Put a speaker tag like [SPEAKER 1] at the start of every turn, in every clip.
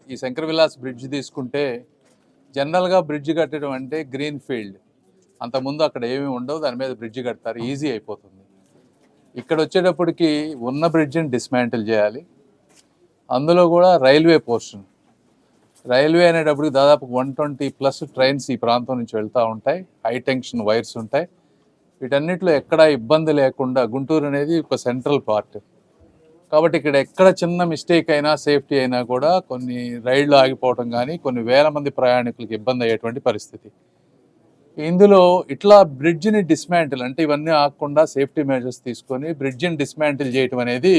[SPEAKER 1] ఈ శంకర్ విలాస్ బ్రిడ్జ్ తీసుకుంటే జనరల్గా బ్రిడ్జ్ కట్టడం అంటే గ్రీన్ ఫీల్డ్, అంతకుముందు అక్కడ ఏమీ ఉండవు, దాని మీద బ్రిడ్జ్ కడతారు, ఈజీ అయిపోతుంది. ఇక్కడ వచ్చేటప్పటికి ఉన్న బ్రిడ్జిని డిస్మాంటిల్ చేయాలి. అందులో కూడా రైల్వే పోర్షన్, రైల్వే అనేటప్పటికి దాదాపు 120+ ట్రైన్స్ ఈ ప్రాంతం నుంచి వెళ్తూ ఉంటాయి, హై టెన్షన్ వైర్స్ ఉంటాయి. వీటన్నిటిలో ఎక్కడ ఇబ్బంది లేకుండా, గుంటూరు అనేది ఒక సెంట్రల్ పార్ట్ కాబట్టి ఇక్కడ ఎక్కడ చిన్న మిస్టేక్ అయినా, సేఫ్టీ అయినా కూడా కొన్ని రైళ్లు ఆగిపోవడం కానీ, కొన్ని వేల మంది ప్రయాణికులకు ఇబ్బంది అయ్యేటువంటి పరిస్థితి. ఇందులో ఇట్లా బ్రిడ్జిని డిస్మాంటిల్ అంటే ఇవన్నీ ఆగకుండా సేఫ్టీ మెజర్స్ తీసుకొని బ్రిడ్జిని డిస్మాంటిల్ చేయటం అనేది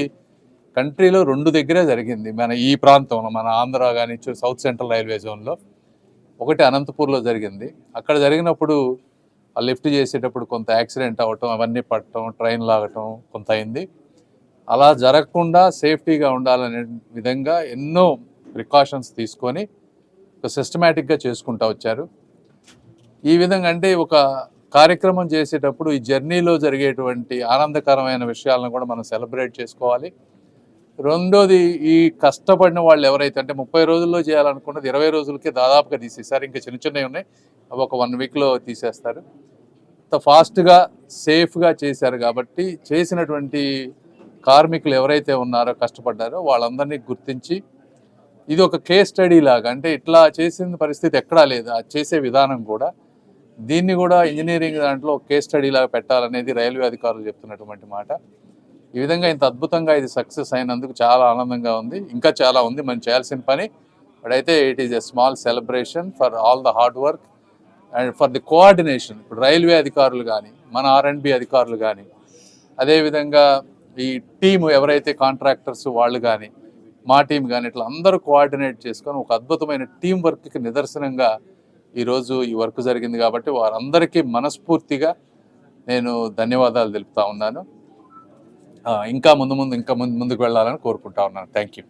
[SPEAKER 1] కంట్రీలో 2 దగ్గరే జరిగింది. మన ఈ ప్రాంతంలో, మన ఆంధ్ర కానీ సౌత్ సెంట్రల్ రైల్వే జోన్లో, ఒకటి అనంతపూర్లో జరిగింది. అక్కడ జరిగినప్పుడు ఆ లిఫ్ట్ చేసేటప్పుడు కొంత యాక్సిడెంట్ అవ్వటం, అవన్నీ పట్టడం, ట్రైన్ లాగటం కొంత అయింది. అలా జరగకుండా సేఫ్టీగా ఉండాలనే విధంగా ఎన్నో ప్రికాషన్స్ తీసుకొని ఒక సిస్టమేటిక్గా చేసుకుంటూ వచ్చారు. ఈ విధంగా అంటే ఒక కార్యక్రమం చేసేటప్పుడు ఈ జర్నీలో జరిగేటువంటి ఆనందకరమైన విషయాలను కూడా మనం సెలబ్రేట్ చేసుకోవాలి. రెండోది, ఈ కష్టపడిన వాళ్ళు ఎవరైతే అంటే 30 రోజుల్లో చేయాలనుకున్నది 20 రోజులకే దాదాపుగా తీసేశారు. ఇంకా చిన్న చిన్నవి ఉన్నాయి, అవి ఒక 1 వీక్లో తీసేస్తారు. అంత ఫాస్ట్గా సేఫ్గా చేశారు కాబట్టి చేసినటువంటి కార్మికులు ఎవరైతే ఉన్నారో, కష్టపడ్డారో వాళ్ళందరినీ గుర్తించి ఇది ఒక కేస్ స్టడీ లాగా, అంటే ఇట్లా చేసిన పరిస్థితి ఎక్కడా లేదు, అది చేసే విధానం కూడా, దీన్ని కూడా ఇంజనీరింగ్ దాంట్లో కేస్ స్టడీ లాగా పెట్టాలనేది రైల్వే అధికారులు చెప్తున్నటువంటి మాట. ఈ విధంగా ఇంత అద్భుతంగా ఇది సక్సెస్ అయినందుకు చాలా ఆనందంగా ఉంది. ఇంకా చాలా ఉంది మనం చేయాల్సిన పని, బట్ అయితే it is a small celebration for all the hard work and for the coordination. ఇప్పుడు రైల్వే అధికారులు కానీ, మన R&B అధికారులు కానీ, అదేవిధంగా ఈ టీము ఎవరైతే కాంట్రాక్టర్స్ వాళ్ళు కానీ, మా టీం కానీ, ఇట్లా అందరూ కోఆర్డినేట్ చేసుకొని ఒక అద్భుతమైన టీం వర్క్కి నిదర్శనంగా ఈరోజు ఈ వర్క్ జరిగింది. కాబట్టి వారందరికీ మనస్ఫూర్తిగా నేను ధన్యవాదాలు తెలుపుతా ఉన్నాను. ఇంకా ముందుకు వెళ్ళాలని కోరుకుంటా ఉన్నాను. Thank you.